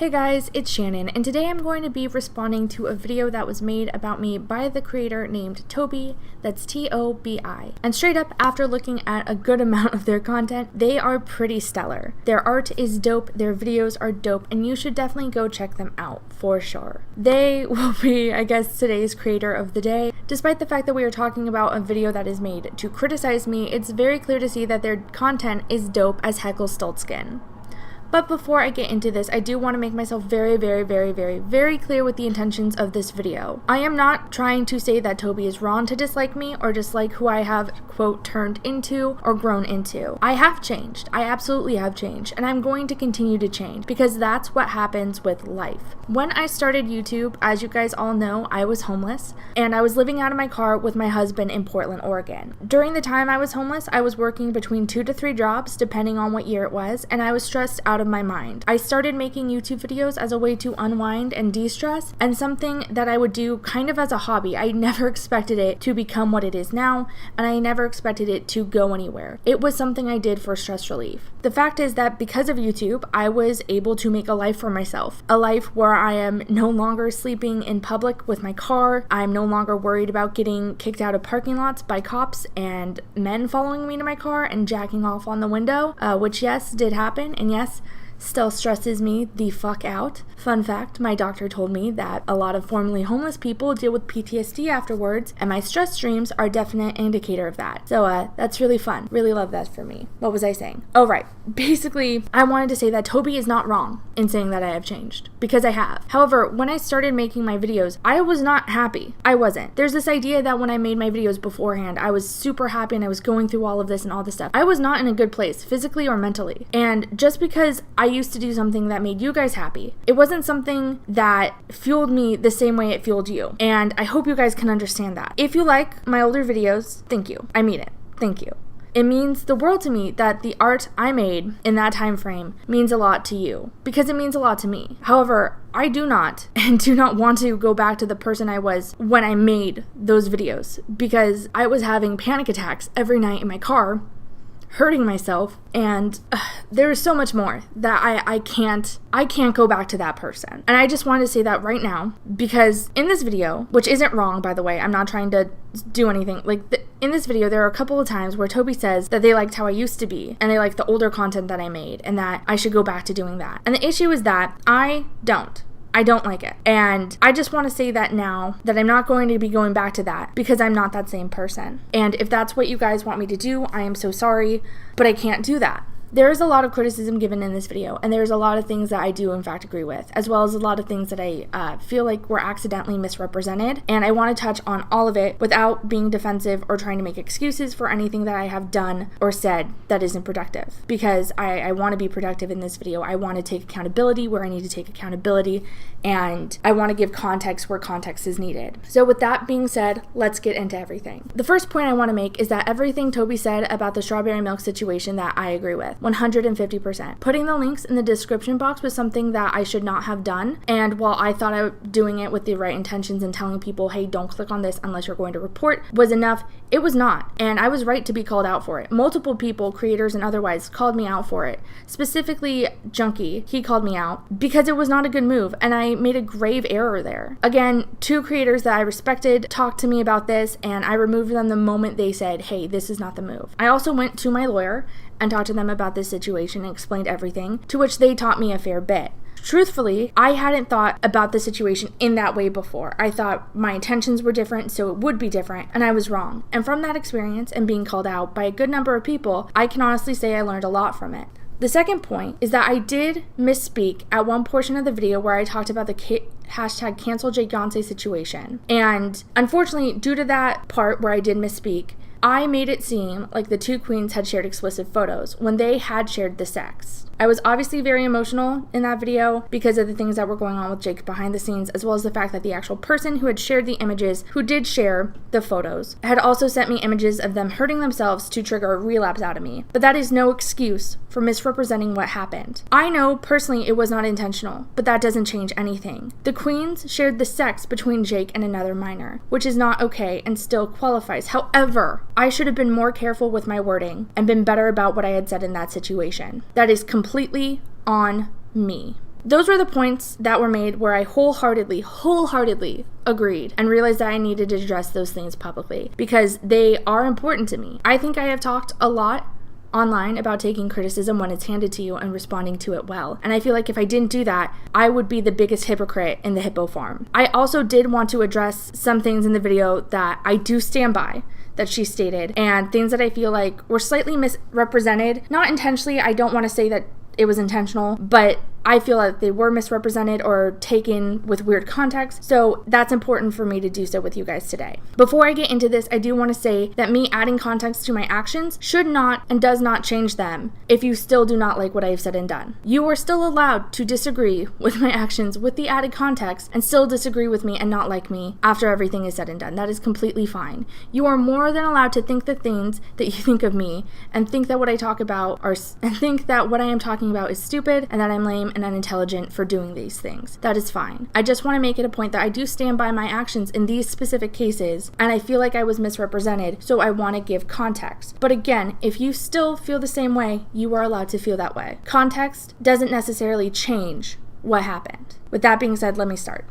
Hey guys, it's Shannon, and today I'm going to be responding to a video that was made about me by the creator named Toby, that's T-O-B-I. And straight up, after looking at a good amount of their content, they are pretty stellar. Their art is dope, their videos are dope, and you should definitely go check them out, for sure. They will be, I guess, today's creator of the day. Despite the fact that we are talking about a video that is made to criticize me, it's very clear to see that their content is dope as heckle Stiltskin. But before I get into this, I do want to make myself very clear with the intentions of this video. I am not trying to say that Toby is wrong to dislike me or dislike who I have, quote, turned into or grown into. I have changed. I absolutely have changed, and I'm going to continue to change because that's what happens with life. When I started YouTube, as you guys all know, I was homeless, and I was living out of my car with my husband in Portland, Oregon. During the time I was homeless, I was working between 2 to 3 jobs, depending on what year it was, and I was stressed out of my mind. I started making YouTube videos as a way to unwind and de-stress, and something that I would do kind of as a hobby. I never expected it to become what it is now, and I never expected it to go anywhere. It was something I did for stress relief. The fact is that because of YouTube, I was able to make a life for myself. A life where I am no longer sleeping in public with my car. I'm no longer worried about getting kicked out of parking lots by cops and men following me to my car and jacking off on the window, which yes, did happen, and yes, still stresses me the fuck out. Fun fact, my doctor told me that a lot of formerly homeless people deal with PTSD afterwards, and my stress streams are a definite indicator of that. So that's really fun. Really love that for me. What was I saying? Oh, right. Basically, I wanted to say that Toby is not wrong in saying that I have changed, because I have. However, when I started making my videos, I was not happy. I wasn't. There's this idea that when I made my videos beforehand, I was super happy and I was going through all of this and all this stuff. I was not in a good place, physically or mentally. And just because I used to do something that made you guys happy, it wasn't something that fueled me the same way it fueled you. And I hope you guys can understand that. If you like my older videos, thank you. I mean it. Thank you. It means the world to me that the art I made in that time frame means a lot to you, because it means a lot to me. However, I do not want to go back to the person I was when I made those videos, because I was having panic attacks every night in my car, hurting myself, and there's so much more that I can't go back to that person. And I just wanted to say that right now, because in this video, which isn't wrong, by the way, I'm not trying to do anything, in this video, there are a couple of times where Toby says that they liked how I used to be, and they liked the older content that I made, and that I should go back to doing that. And the issue is that I don't like it. And I just want to say that now, that I'm not going to be going back to that, because I'm not that same person. And if that's what you guys want me to do, I am so sorry, but I can't do that. There is a lot of criticism given in this video, and there's a lot of things that I do in fact agree with, as well as a lot of things that I feel like were accidentally misrepresented, and I want to touch on all of it without being defensive or trying to make excuses for anything that I have done or said that isn't productive, because I want to be productive in this video. I want to take accountability where I need to take accountability, and I want to give context where context is needed. So with that being said, let's get into everything. The first point I want to make is that everything Toby said about the strawberry milk situation that I agree with. 150%. Putting the links in the description box was something that I should not have done, and while I thought I was doing it with the right intentions and telling people, hey, don't click on this unless you're going to report, was enough, it was not, and I was right to be called out for it. Multiple people, creators and otherwise, called me out for it. Specifically, Junkie, he called me out because it was not a good move, and I made a grave error there. Again, 2 creators that I respected talked to me about this, and I removed them the moment they said, hey, this is not the move. I also went to my lawyer and talked to them about this situation and explained everything, to which they taught me a fair bit. Truthfully, I hadn't thought about the situation in that way before. I thought my intentions were different, so it would be different, and I was wrong. And from that experience and being called out by a good number of people, I can honestly say I learned a lot from it. The second point is that I did misspeak at one portion of the video where I talked about the hashtag cancel Jake Yonsei situation. And unfortunately, due to that part where I did misspeak, I made it seem like the 2 queens had shared explicit photos when they had shared the sex. I was obviously very emotional in that video because of the things that were going on with Jake behind the scenes, as well as the fact that the actual person who had shared the images, who did share the photos, had also sent me images of them hurting themselves to trigger a relapse out of me. But that is no excuse for misrepresenting what happened. I know personally it was not intentional, but that doesn't change anything. The queens shared the sex between Jake and another minor, which is not okay and still qualifies. However, I should have been more careful with my wording and been better about what I had said in that situation. That is completely on me. Those were the points that were made where I wholeheartedly agreed and realized that I needed to address those things publicly because they are important to me. I think I have talked a lot online about taking criticism when it's handed to you and responding to it well. And I feel like if I didn't do that, I would be the biggest hypocrite in the hippo farm. I also did want to address some things in the video that I do stand by that she stated and things that I feel like were slightly misrepresented. Not intentionally, I don't want to say that it was intentional, but I feel like they were misrepresented or taken with weird context, so that's important for me to do so with you guys today. Before I get into this, I do want to say that me adding context to my actions should not and does not change them if you still do not like what I have said and done. You are still allowed to disagree with my actions with the added context and still disagree with me and not like me after everything is said and done. That is completely fine. You are more than allowed to think the things that you think of me and think that what I talk about and think that what I am talking about is stupid and that I'm lame and unintelligent for doing these things. That is fine. I just want to make it a point that I do stand by my actions in these specific cases, and I feel like I was misrepresented, so I want to give context. But again, if you still feel the same way, you are allowed to feel that way. Context doesn't necessarily change what happened. With that being said, let me start.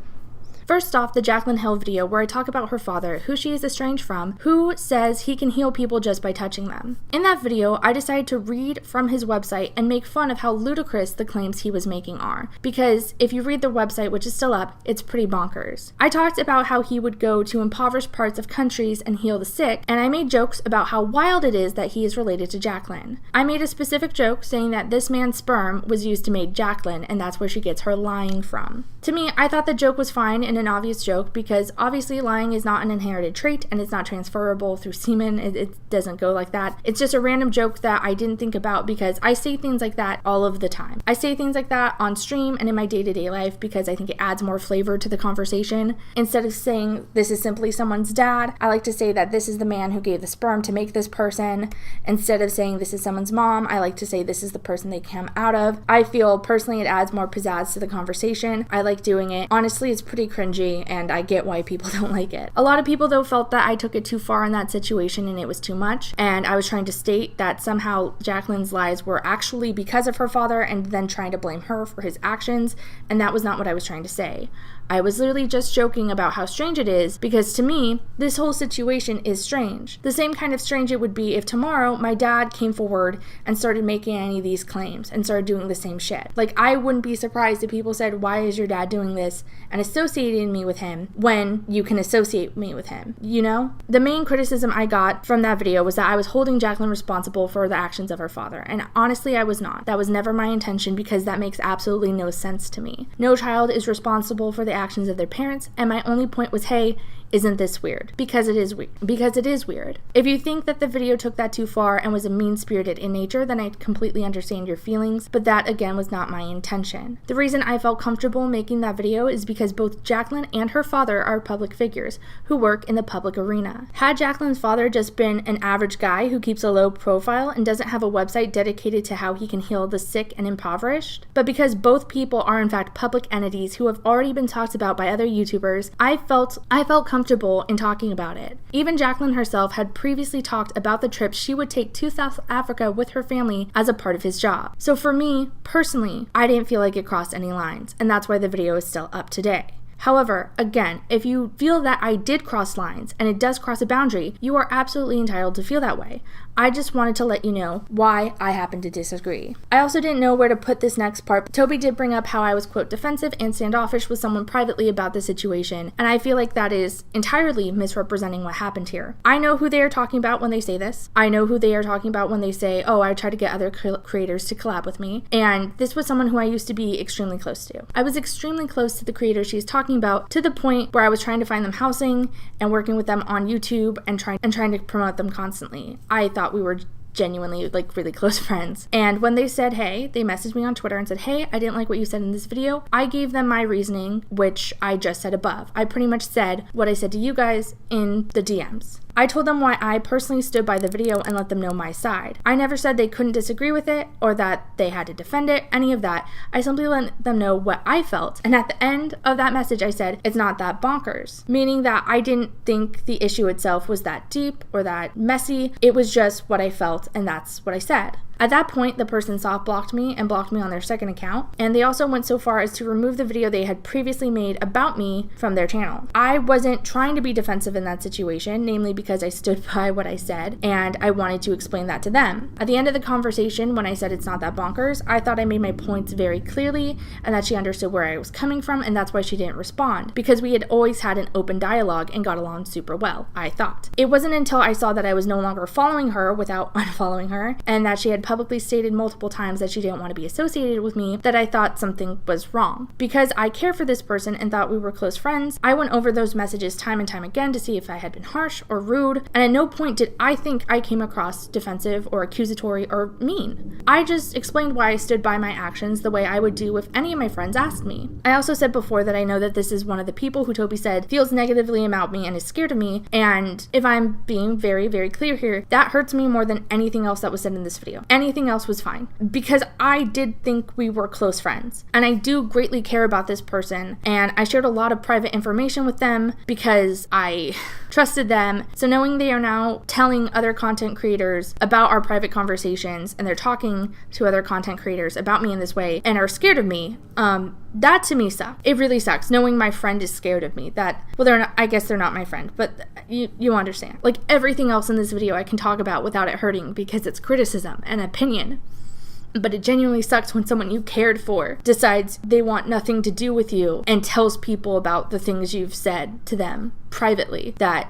First off, the Jaclyn Hill video where I talk about her father, who she is estranged from, who says he can heal people just by touching them. In that video, I decided to read from his website and make fun of how ludicrous the claims he was making are, because if you read the website, which is still up, it's pretty bonkers. I talked about how he would go to impoverished parts of countries and heal the sick, and I made jokes about how wild it is that he is related to Jaclyn. I made a specific joke saying that this man's sperm was used to make Jaclyn, and that's where she gets her lying from. To me, I thought the joke was fine and an obvious joke because obviously lying is not an inherited trait and it's not transferable through semen. It doesn't go like that. It's just a random joke that I didn't think about because I say things like that all of the time. I say things like that on stream and in my day-to-day life because I think it adds more flavor to the conversation. Instead of saying this is simply someone's dad, I like to say that this is the man who gave the sperm to make this person. Instead of saying this is someone's mom, I like to say this is the person they came out of. I feel personally it adds more pizzazz to the conversation. I like doing it. Honestly, it's pretty cringy and I get why people don't like it. A lot of people though felt that I took it too far in that situation and it was too much, and I was trying to state that somehow Jaclyn's lies were actually because of her father and then trying to blame her for his actions, and that was not what I was trying to say. I was literally just joking about how strange it is because to me, this whole situation is strange. The same kind of strange it would be if tomorrow my dad came forward and started making any of these claims and started doing the same shit. Like, I wouldn't be surprised if people said, why is your dad doing this, and associating me with him when you can associate me with him, you know? The main criticism I got from that video was that I was holding Jaclyn responsible for the actions of her father, and honestly I was not. That was never my intention because that makes absolutely no sense to me. No child is responsible for the actions of their parents, and my only point was, hey, isn't this weird? Because it is weird. Because it is weird. If you think that the video took that too far and was mean-spirited in nature, then I completely understand your feelings, but that again was not my intention. The reason I felt comfortable making that video is because both Jaclyn and her father are public figures who work in the public arena. Had Jaclyn's father just been an average guy who keeps a low profile and doesn't have a website dedicated to how he can heal the sick and impoverished, but because both people are in fact public entities who have already been talked about by other YouTubers, I felt comfortable in talking about it. Even Jaclyn herself had previously talked about the trip she would take to South Africa with her family as a part of his job. So for me, personally, I didn't feel like it crossed any lines, and that's why the video is still up today. However, again, if you feel that I did cross lines and it does cross a boundary, you are absolutely entitled to feel that way. I just wanted to let you know why I happen to disagree. I also didn't know where to put this next part, but Toby did bring up how I was, quote, defensive and standoffish with someone privately about the situation, and I feel like that is entirely misrepresenting what happened here. I know who they are talking about when they say this. I know who they are talking about when they say, oh, I try to get other creators to collab with me, and this was someone who I used to be extremely close to. I was extremely close to the creator she's talking about, to the point where I was trying to find them housing and working with them on YouTube and trying to promote them constantly. I thought we were genuinely like really close friends. And when they said, hey, they messaged me on Twitter and said, hey, I didn't like what you said in this video, I gave them my reasoning, which I just said above. I pretty much said what I said to you guys in the DMs. I told them why I personally stood by the video and let them know my side. I never said they couldn't disagree with it or that they had to defend it, any of that. I simply let them know what I felt. And at the end of that message, I said, it's not that bonkers, meaning that I didn't think the issue itself was that deep or that messy. It was just what I felt, and that's what I said. At that point, the person soft blocked me and blocked me on their second account, and they also went so far as to remove the video they had previously made about me from their channel. I wasn't trying to be defensive in that situation, namely because I stood by what I said, and I wanted to explain that to them. At the end of the conversation, when I said it's not that bonkers, I thought I made my points very clearly, and that she understood where I was coming from, and that's why she didn't respond, because we had always had an open dialogue and got along super well, I thought. It wasn't until I saw that I was no longer following her without unfollowing her, and that she had publicly stated multiple times that she didn't want to be associated with me, that I thought something was wrong. Because I care for this person and thought we were close friends, I went over those messages time and time again to see if I had been harsh or rude, and at no point did I think I came across defensive or accusatory or mean. I just explained why I stood by my actions the way I would do if any of my friends asked me. I also said before that I know that this is one of the people who Toby said feels negatively about me and is scared of me, and if I'm being very, very clear here, that hurts me more than anything else that was said in this video. Anything else was fine, because I did think we were close friends, and I do greatly care about this person, and I shared a lot of private information with them because I trusted them. So knowing they are now telling other content creators about our private conversations, and they're talking to other content creators about me in this way and are scared of me, that to me sucks. It really sucks knowing my friend is scared of me. That, well, they're not, I guess they're not my friend, but you understand. Like, everything else in this video I can talk about without it hurting because it's criticism and opinion. But it genuinely sucks when someone you cared for decides they want nothing to do with you and tells people about the things you've said to them privately that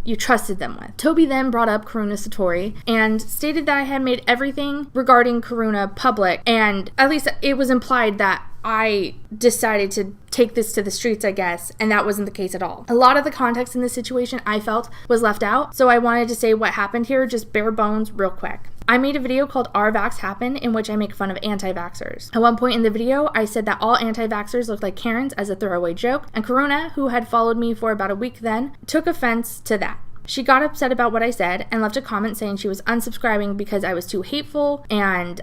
you trusted them with. Toby then brought up Karuna Satori and stated that I had made everything regarding Karuna public, and at least it was implied that I decided to take this to the streets, I guess, and that wasn't the case at all. A lot of the context in this situation I felt was left out, so I wanted to say what happened here, just bare bones, real quick. I made a video called Our Vax Happen, in which I make fun of anti-vaxxers. At one point in the video, I said that all anti-vaxxers looked like Karens as a throwaway joke, and Karuna, who had followed me for about a week then, took offense to that. She got upset about what I said and left a comment saying she was unsubscribing because I was too hateful and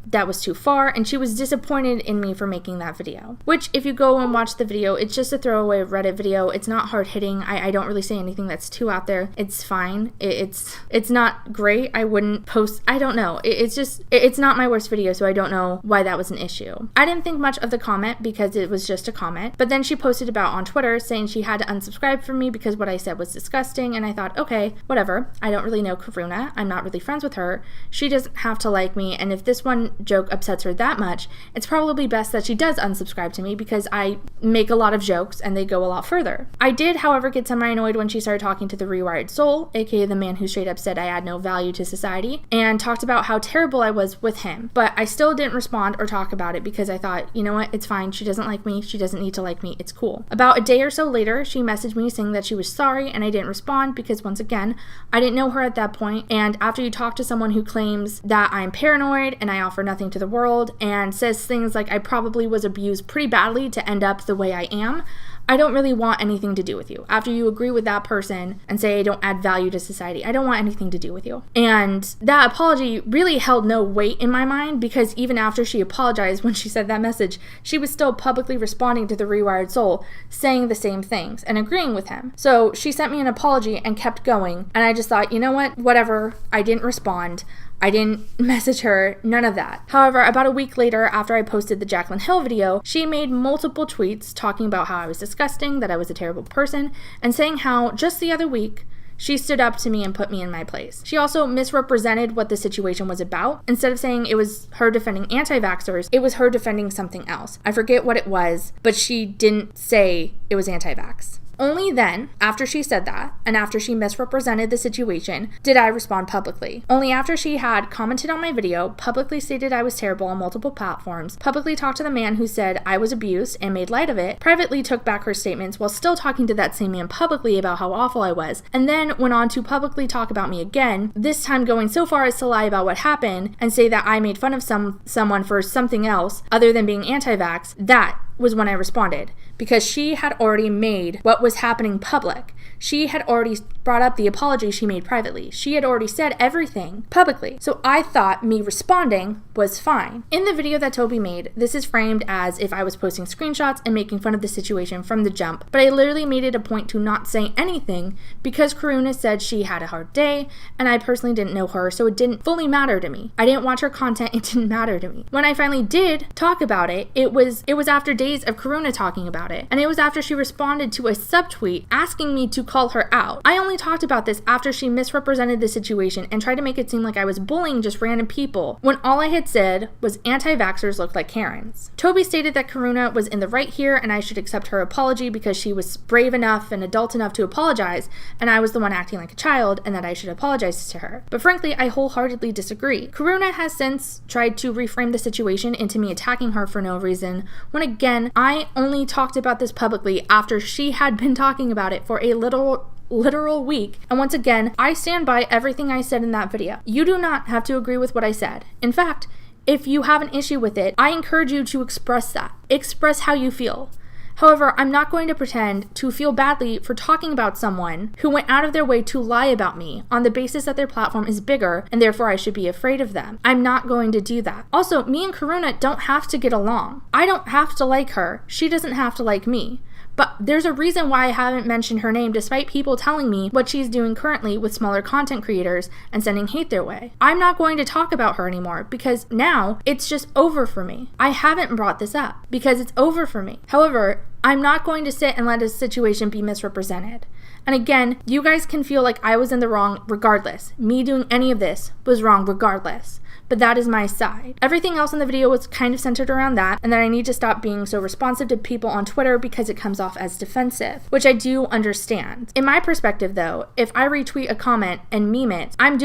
that was too far, and she was disappointed in me for making that video. Which, if you go and watch the video, it's just a throwaway Reddit video. It's not hard-hitting. I don't really say anything that's too out there. It's fine. It's not great. I wouldn't post, I don't know. It's not my worst video, so I don't know why that was an issue. I didn't think much of the comment because it was just a comment, but then she posted about on Twitter saying she had to unsubscribe from me because what I said was disgusting, and I thought, okay, whatever. I don't really know Karuna. I'm not really friends with her. She doesn't have to like me, and if this one joke upsets her that much, it's probably best that she does unsubscribe to me because I make a lot of jokes and they go a lot further. I did, however, get semi-annoyed when she started talking to the Rewired Soul, aka the man who straight up said I had no value to society, and talked about how terrible I was with him. But I still didn't respond or talk about it because I thought, you know what, it's fine. She doesn't like me. She doesn't need to like me. It's cool. About a day or so later, she messaged me saying that she was sorry, and I didn't respond because, once again, I didn't know her at that point, and after you talk to someone who claims that I'm paranoid and I offer nothing to the world and says things like I probably was abused pretty badly to end up the way I am, I don't really want anything to do with you. After you agree with that person and say I don't add value to society, I don't want anything to do with you. And that apology really held no weight in my mind because even after she apologized when she said that message, she was still publicly responding to the Rewired Soul, saying the same things and agreeing with him. So she sent me an apology and kept going, and I just thought, you know what, whatever, I didn't respond. I didn't message her, none of that. However, about a week later, after I posted the Jaclyn Hill video, she made multiple tweets talking about how I was disgusting, that I was a terrible person, and saying how, just the other week, she stood up to me and put me in my place. She also misrepresented what the situation was about. Instead of saying it was her defending anti-vaxxers, it was her defending something else. I forget what it was, but she didn't say it was anti-vax. Only then, after she said that, and after she misrepresented the situation, did I respond publicly. Only after she had commented on my video, publicly stated I was terrible on multiple platforms, publicly talked to the man who said I was abused and made light of it, privately took back her statements while still talking to that same man publicly about how awful I was, and then went on to publicly talk about me again, this time going so far as to lie about what happened and say that I made fun of someone for something else other than being anti-vax. That was when I responded, because she had already made what was happening public. She had already brought up the apology she made privately. She had already said everything publicly. So I thought me responding was fine. In the video that Toby made, this is framed as if I was posting screenshots and making fun of the situation from the jump, but I literally made it a point to not say anything because Karuna said she had a hard day, and I personally didn't know her, so it didn't fully matter to me. I didn't watch her content, it didn't matter to me. When I finally did talk about it, it was after days of Karuna talking about it, and it was after she responded to a subtweet asking me to call her out. I only talked about this after she misrepresented the situation and tried to make it seem like I was bullying just random people, when all I had said was anti-vaxxers looked like Karens. Toby stated that Karuna was in the right here and I should accept her apology because she was brave enough and adult enough to apologize, and I was the one acting like a child, and that I should apologize to her. But frankly, I wholeheartedly disagree. Karuna has since tried to reframe the situation into me attacking her for no reason, when again, I only talked about this publicly after she had been talking about it for a literal week. And once again, I stand by everything I said in that video. You do not have to agree with what I said. In fact, if you have an issue with it, I encourage you to express that. Express how you feel. However, I'm not going to pretend to feel badly for talking about someone who went out of their way to lie about me on the basis that their platform is bigger and therefore I should be afraid of them. I'm not going to do that. Also, me and Karuna don't have to get along. I don't have to like her. She doesn't have to like me. But there's a reason why I haven't mentioned her name despite people telling me what she's doing currently with smaller content creators and sending hate their way. I'm not going to talk about her anymore because now it's just over for me. I haven't brought this up because it's over for me. However, I'm not going to sit and let a situation be misrepresented. And again, you guys can feel like I was in the wrong regardless. Me doing any of this was wrong regardless. But that is my side. Everything else in the video was kind of centered around that, and that I need to stop being so responsive to people on Twitter because it comes off as defensive, which I do understand. In my perspective though, if I retweet a comment and meme it, I'm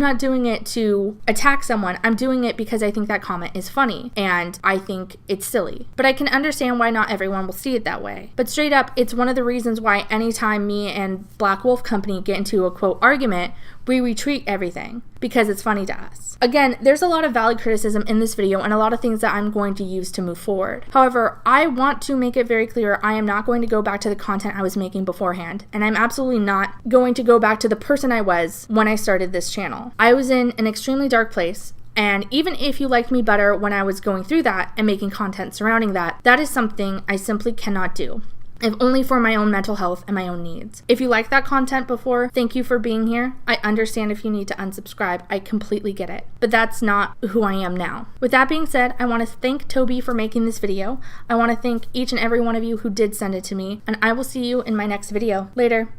not doing it to attack someone. I'm doing it because I think that comment is funny and I think it's silly. But I can understand why not everyone will see it that way. But straight up, it's one of the reasons why anytime me and Black Wolf Company get into a quote argument, we retweet everything because it's funny to us. Again, there's a lot of valid criticism in this video and a lot of things that I'm going to use to move forward. However, I want to make it very clear I am not going to go back to the content I was making beforehand, and I'm absolutely not going to go back to the person I was when I started this channel. I was in an extremely dark place, and even if you liked me better when I was going through that and making content surrounding that, that is something I simply cannot do, if only for my own mental health and my own needs. If you liked that content before, thank you for being here. I understand if you need to unsubscribe. I completely get it. But that's not who I am now. With that being said, I want to thank Toby for making this video. I want to thank each and every one of you who did send it to me, and I will see you in my next video. Later.